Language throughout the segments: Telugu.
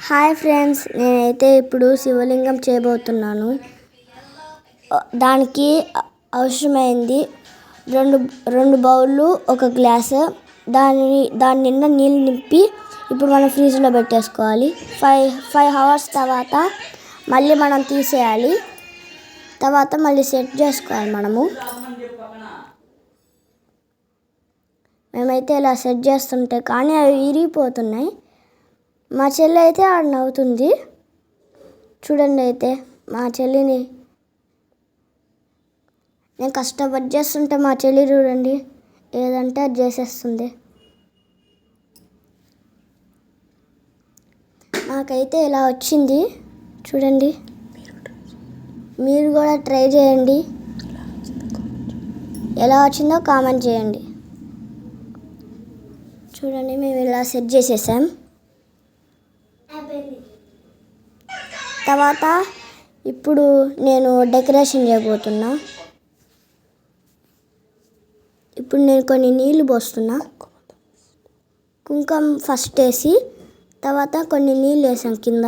హాయ్ ఫ్రెండ్స్, నేనైతే ఇప్పుడు శివలింగం చేయబోతున్నాను. దానికి అవసరమైంది రెండు బౌళ్ళు, ఒక గ్లాసు. దాని నిండా నీళ్ళు నింపి ఇప్పుడు మనం ఫ్రీజ్లో పెట్టేసుకోవాలి. 5 hours తర్వాత మళ్ళీ మనం తీసేయాలి. తర్వాత మళ్ళీ సెట్ చేసుకోవాలి. మేమైతే ఇలా సెట్ చేస్తుంటే కానీ అవి విరిగిపోతున్నాయి. మా చెల్లి అయితే ఆడ నవ్వుతుంది. చూడండి, అయితే మా చెల్లిని నేను కష్టపడి చేస్తుంటే మా చెల్లి చూడండి ఏదంటే అది చేసేస్తుంది. నాకైతే ఇలా వచ్చింది. చూడండి, మీరు కూడా ట్రై చేయండి. ఎలా వచ్చిందో కామెంట్ చేయండి. చూడండి, మేము ఇలా సెట్ చేసేసాం. తర్వాత ఇప్పుడు నేను డెకరేషన్ చేయబోతున్నా. ఇప్పుడు నేను కొన్ని నీళ్ళు పోస్తున్నా. కుంకుమ ఫస్ట్ వేసి తర్వాత కొన్ని నీళ్ళు వేసాం కింద.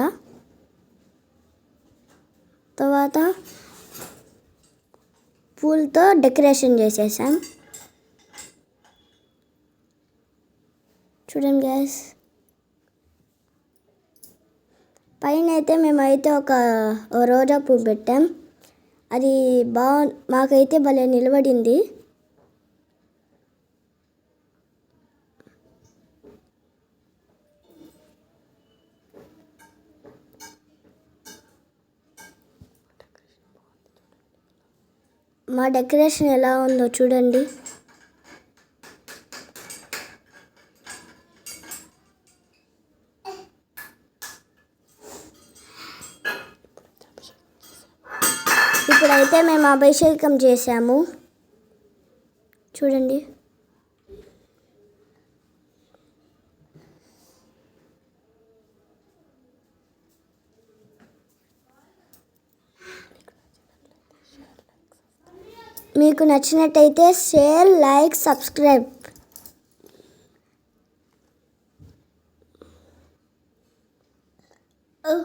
తర్వాత పూలతో డెకరేషన్ చేసేసాం. చూడండి గైస్, పైన అయితే మేమైతే ఒక రోజా పువ్వు పెట్టాం. అది మాకైతే భలే నిలబడింది. మా డెకరేషన్ ఎలా ఉందో చూడండి. ఇప్పుడైతే మేము అభిషేకం చేసాము. చూడండి, మీకు నచ్చినట్టయితే షేర్, లైక్, సబ్స్క్రైబ్. Oh.